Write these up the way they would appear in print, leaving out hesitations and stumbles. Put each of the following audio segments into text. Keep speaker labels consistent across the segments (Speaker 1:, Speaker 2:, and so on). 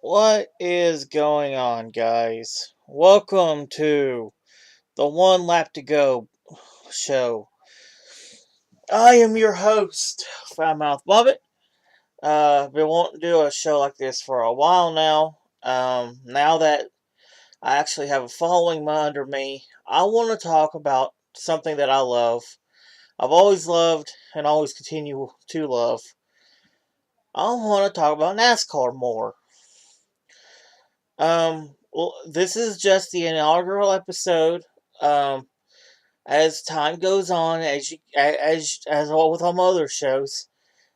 Speaker 1: What is going on, guys? Welcome to the One Lap to Go show. I am your host, Foulmouth Bobbit. Been wanting to do a show like this for a while now. Now that I actually have a following under me, I want to talk about something that I love. I've always loved and always continue to love. I want to talk about NASCAR more. Well, this is just the inaugural episode. Um, as time goes on, as all with all my other shows,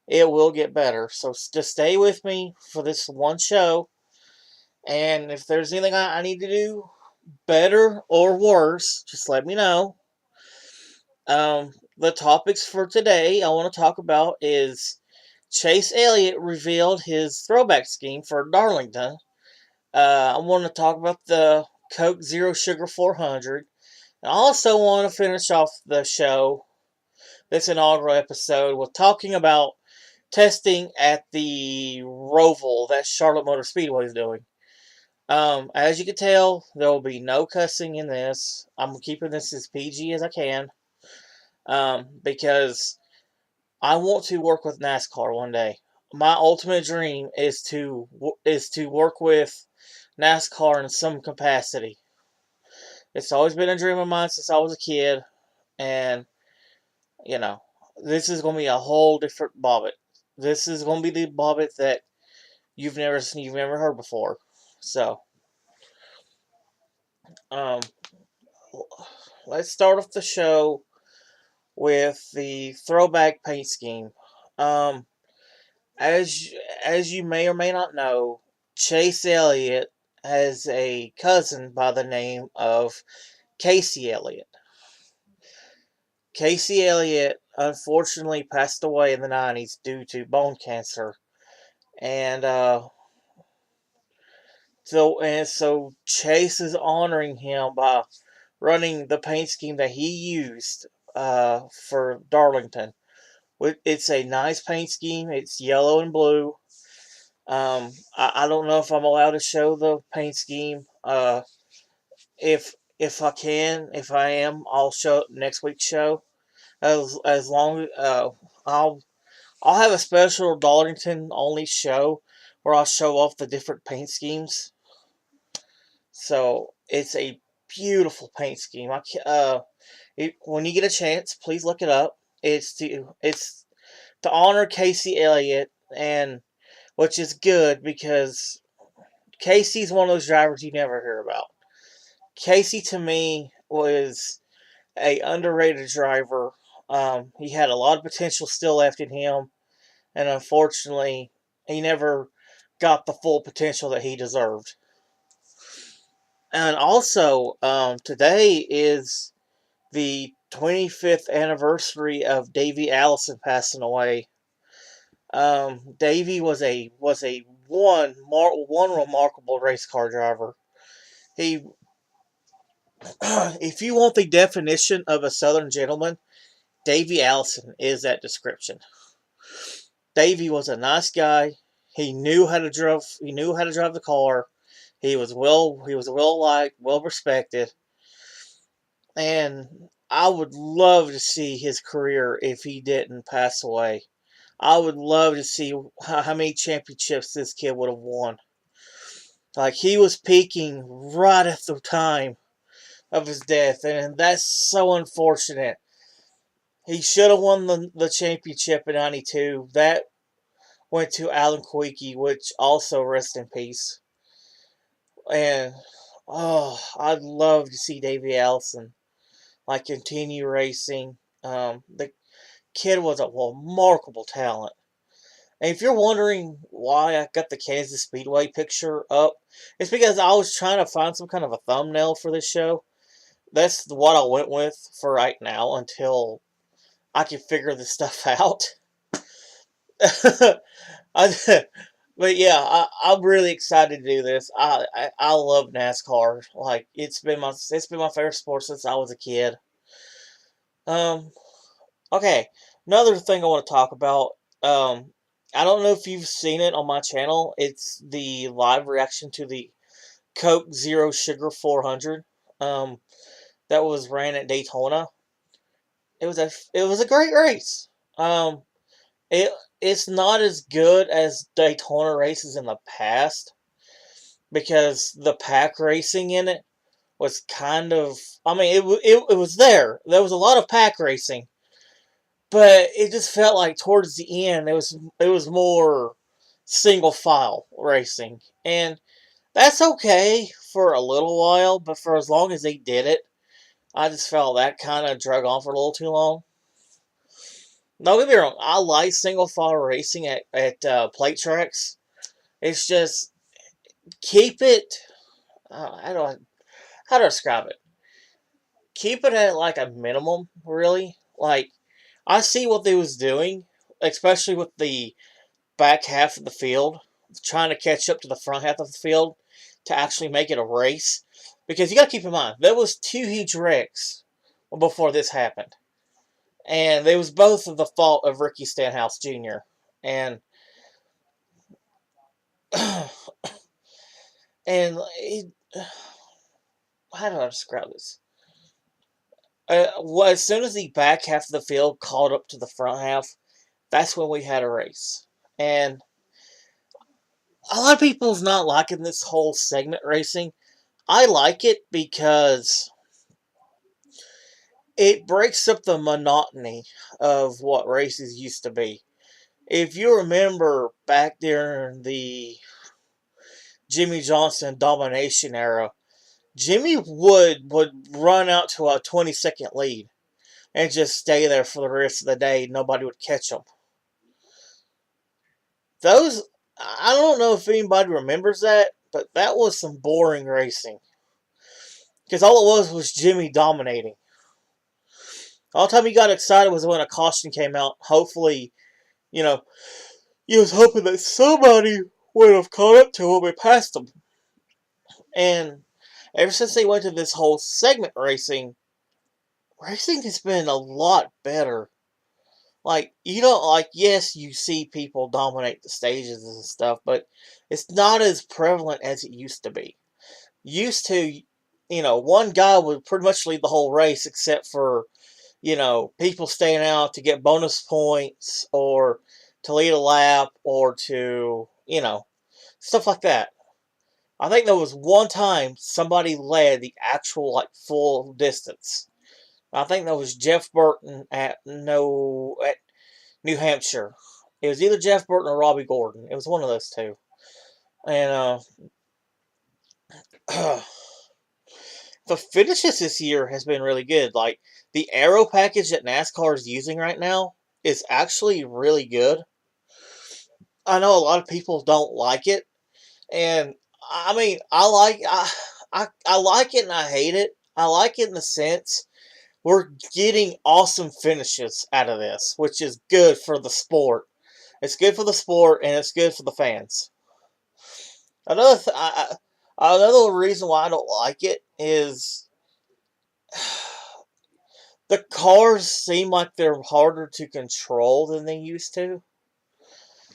Speaker 1: it will get better. So just stay with me for this one show, and if there's anything I need to do better or worse, just let me know. The topics for today I want to talk about is Chase Elliott revealed his throwback scheme for Darlington. I want to talk about the Coke Zero Sugar 400. I also want to finish off the show, this inaugural episode, with talking about testing at the Roval that Charlotte Motor Speedway is doing. As you can tell, there will be no cussing in this. I'm keeping this as PG as I can, because I want to work with NASCAR one day. My ultimate dream is to work with NASCAR in some capacity. It's always been a dream of mine since I was a kid, and you know, this is going to be a whole different Bobbit. This is going to be the Bobbit that you've never heard before. So, um, let's start off the show with the throwback paint scheme. Um, as as you may or may not know, Chase Elliott has a cousin by the name of Casey Elliott. Casey Elliott unfortunately passed away in the 90s due to bone cancer. And so Chase is honoring him by running the paint scheme that he used for Darlington. It's a nice paint scheme. It's yellow and blue. I don't know if I'm allowed to show the paint scheme. If I can, if I am, I'll show it next week's show. As long I'll I'll have a special Darlington only show where I'll show off the different paint schemes. So it's a beautiful paint scheme. When you get a chance, please look it up. It's to honor Casey Elliott, and which is good because Casey's one of those drivers you never hear about. Casey to me was a underrated driver. He had a lot of potential still left in him, and unfortunately, he never got the full potential that he deserved. And also, today is the 25th anniversary of Davey Allison passing away. Davey was a one remarkable race car driver. He, if you want the definition of a Southern gentleman, Davey Allison is that description. Davey was a nice guy. He knew how to drive. He knew how to drive the car. He was well liked, well respected, and I would love to see his career if he didn't pass away. I would love to see how many championships this kid would have won. Like, he was peaking right at the time of his death, and that's so unfortunate. He should have won the championship in '92. That went to Alan Kwiecki, which also rest in peace. And I'd love to see Davey Allison continue racing. The kid was a remarkable talent. And if you're wondering why I got the Kansas Speedway picture up, it's because I was trying to find some kind of a thumbnail for this show. That's what I went with for right now until I can figure this stuff out. I, but yeah, I'm really excited to do this. I love NASCAR. Like, it's been my favorite sport since I was a kid. Um, okay, another thing I want to talk about. Um, I don't know if you've seen it on my channel. It's the live reaction to the Coke Zero Sugar 400 um, that was ran at Daytona. It was a great race. Um, it it's not as good as Daytona races in the past because the pack racing in it was kind of. I mean, it was there. There was a lot of pack racing, but it just felt like towards the end it was more single file racing, and that's okay for a little while. But for as long as they did it, I just felt that kind of drug on for a little too long. Don't get me wrong, I like single file racing at plate tracks. It's just keep it. How do I describe it? Keep it at like a minimum, really. Like I see what they was doing, especially with the back half of the field, trying to catch up to the front half of the field to actually make it a race. Because you got to keep in mind there was two huge wrecks before this happened, and it was both of the fault of Ricky Stenhouse Jr. And and how do I describe this? Well, as soon as the back half of the field caught up to the front half, that's when we had a race. And a lot of people's not liking this whole segment racing. I like it because it breaks up the monotony of what races used to be. If you remember back during the Jimmy Johnson domination era, Jimmy would run out to a 20-second lead and just stay there for the rest of the day. Nobody would catch him. Those, I don't know if anybody remembers that, but that was some boring racing. Because all it was Jimmy dominating. All the time he got excited was when a caution came out. Hopefully, you know, he was hoping that somebody would have caught up to him and passed him. And ever since they went to this whole segment racing, racing has been a lot better. Like, you don't, like, yes, you see people dominate the stages and stuff, but it's not as prevalent as it used to be. Used to, one guy would pretty much lead the whole race except for, people staying out to get bonus points or to lead a lap or to, stuff like that. I think there was one time somebody led the actual, like, full distance. I think that was Jeff Burton at New Hampshire. It was either Jeff Burton or Robbie Gordon. It was one of those two. And the finishes this year has been really good. Like the aero package that NASCAR is using right now is actually really good. I know a lot of people don't like it, and I mean I like it and I hate it. I like it in the sense we're getting awesome finishes out of this, which is good for the sport. It's good for the sport and it's good for the fans. Another reason why I don't like it is the cars seem like they're harder to control than they used to.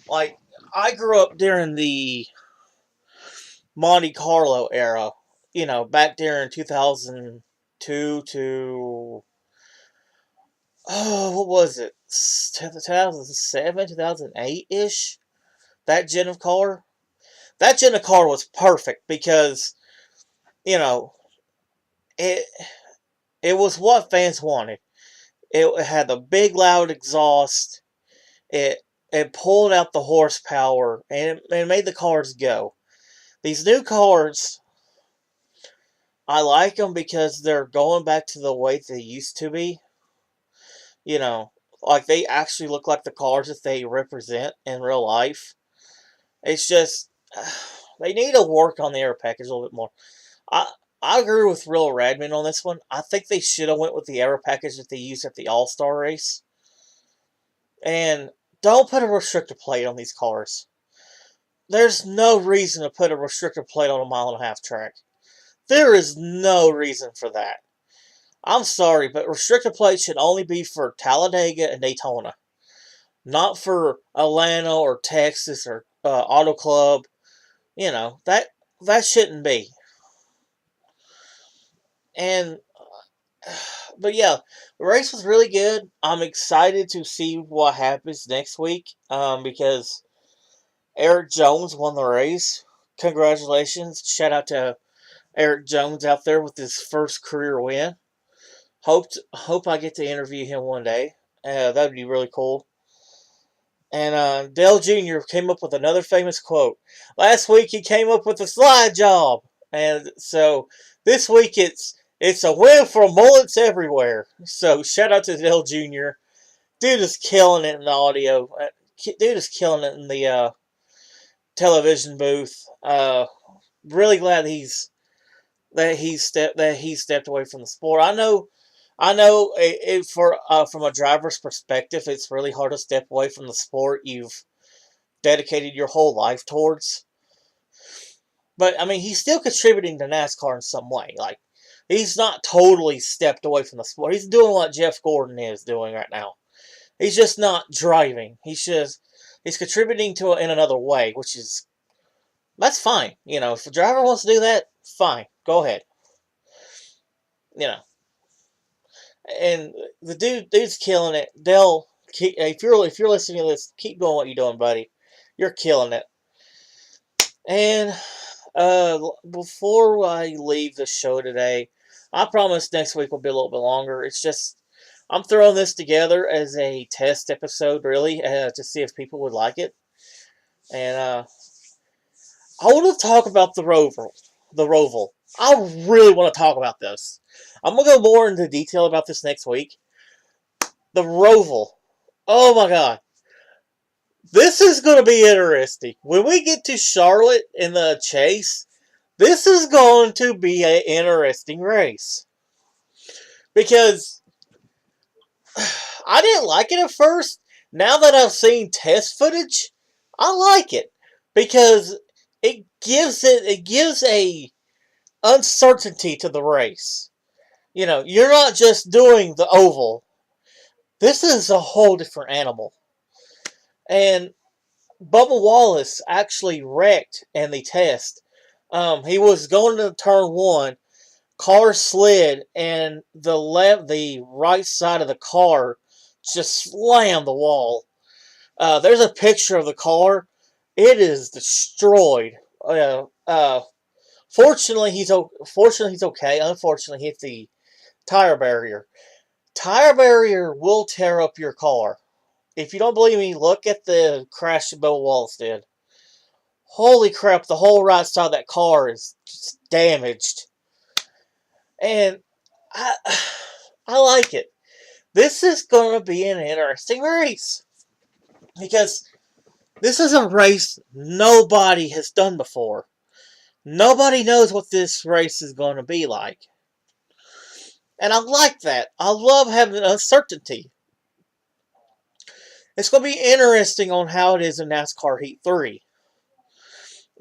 Speaker 1: Like I grew up during the Monte Carlo era, back during 2002 to what was it? 2007, 2008 ish. That gen of car. That gen of car was perfect because you know it it was what fans wanted. It had the big loud exhaust. It it pulled out the horsepower and it made the cars go. These new cars, I like them because they're going back to the way they used to be. You know, like they actually look like the cars that they represent in real life. It's just they need to work on the air package a little bit more. I I agree with Real Radman on this one. I think they should have went with the air package that they used at the All Star race. And don't put a restrictor plate on these cars. There's no reason to put a restrictor plate on a mile-and-a-half track. There is no reason for that. I'm sorry, but restrictor plates should only be for Talladega and Daytona. not for Atlanta or Texas or Auto Club. You know, that shouldn't be. And but yeah, the race was really good. I'm excited to see what happens next week. Because Eric Jones won the race. Congratulations! Shout out to Eric Jones out there with his first career win. Hope I get to interview him one day. That'd be really cool. And Dale Jr. came up with another famous quote. Last week he came up with a slide job, and so this week it's a win for mullets everywhere. So shout out to Dale Jr. Dude is killing it in the audio. Dude is killing it in the television booth. Really glad he stepped away from the sport. I know. For from a driver's perspective, it's really hard to step away from the sport you've dedicated your whole life towards. But I mean, he's still contributing to NASCAR in some way. Like, he's not totally stepped away from the sport. He's doing what Jeff Gordon is doing right now. He's just not driving. He's contributing to it in another way, which is that's fine. You know, if a driver wants to do that, fine, go ahead. You know, and the dude's killing it. Dell, if you're listening to this, keep doing what you're doing, buddy. You're killing it. And before I leave the show today, I promise next week will be a little bit longer. It's just I'm throwing this together as a test episode, really, to see if people would like it. And I want to talk about the Roval. The Roval. I really want to talk about this. I'm gonna go more into detail about this next week. The Roval. Oh my god. This is going to be interesting. When we get to Charlotte in the chase, this is going to be an interesting race. Because I didn't like it at first. Now that I've seen test footage, I like it. Because it gives a uncertainty to the race. You know, you're not just doing the oval. This is a whole different animal. And Bubba Wallace actually wrecked in the test. He was going to turn one, car slid, and the right side of the car just slammed the wall. There's a picture of the car. It is destroyed. Fortunately he's okay. Unfortunately, he hit the tire barrier. Tire barrier will tear up your car. If you don't believe me, look at the crash that Bubba Wallace did. Holy crap, the whole right side of that car is just damaged. And I, I like it. This is going to be an interesting race. Because this is a race nobody has done before. Nobody knows what this race is going to be like. And I like that. I love having uncertainty. It's going to be interesting on how it is in NASCAR Heat 3.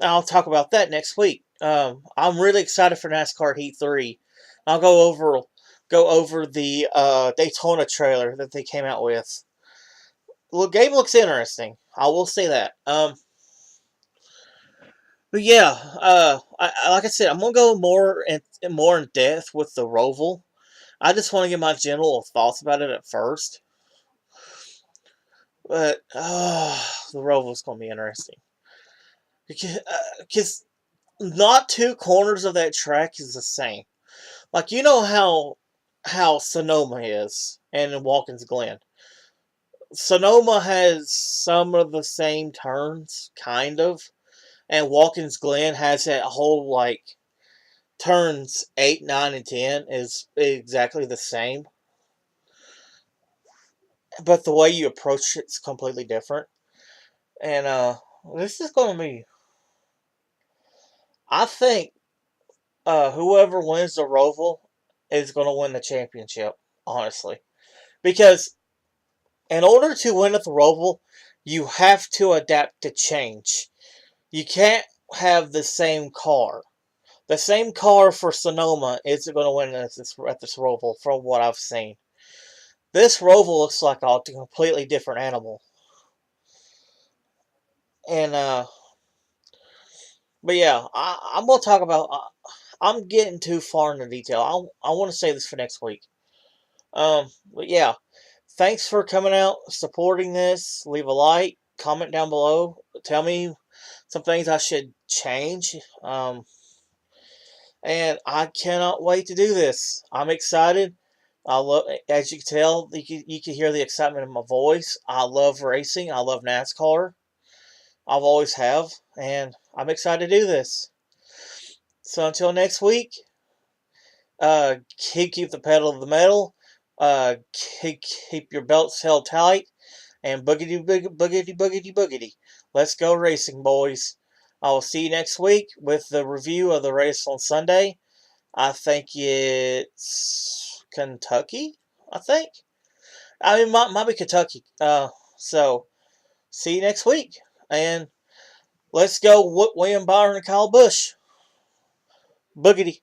Speaker 1: I'll talk about that next week. I'm really excited for NASCAR Heat 3. I'll go over the Daytona trailer that they came out with. The game looks interesting. I will say that. But yeah, like I said, I'm gonna go more in depth with the Roval. I just want to get my general thoughts about it at first. But the Roval's gonna be interesting because not two corners of that track is the same. Like, you know how Sonoma is and Watkins Glen. Sonoma has some of the same turns, kind of, and Watkins Glen has that whole like turns 8, 9, and 10 is exactly the same. But the way you approach it's completely different. And this is gonna be I think whoever wins the Roval is gonna win the championship, honestly. Because in order to win at the Roval, you have to adapt to change. You can't have the same car. The same car for Sonoma isn't going to win at this Roval, from what I've seen. This Roval looks like a completely different animal. And but yeah, I'm gonna talk about. I'm getting too far into detail. I want to say this for next week. But yeah, thanks for coming out, supporting this. Leave a like, comment down below. Tell me some things I should change. And I cannot wait to do this. I'm excited. I love, as you can tell, you can hear the excitement in my voice. I love racing. I love NASCAR. I've always have, and I'm excited to do this. So until next week, keep the pedal to the metal. Keep your belts held tight, and boogity. Let's go racing, boys. I will see you next week with the review of the race on Sunday. I think it's Kentucky. I think. I mean, might be Kentucky. So see you next week, and let's go. William Byron and Kyle Busch. Boogity.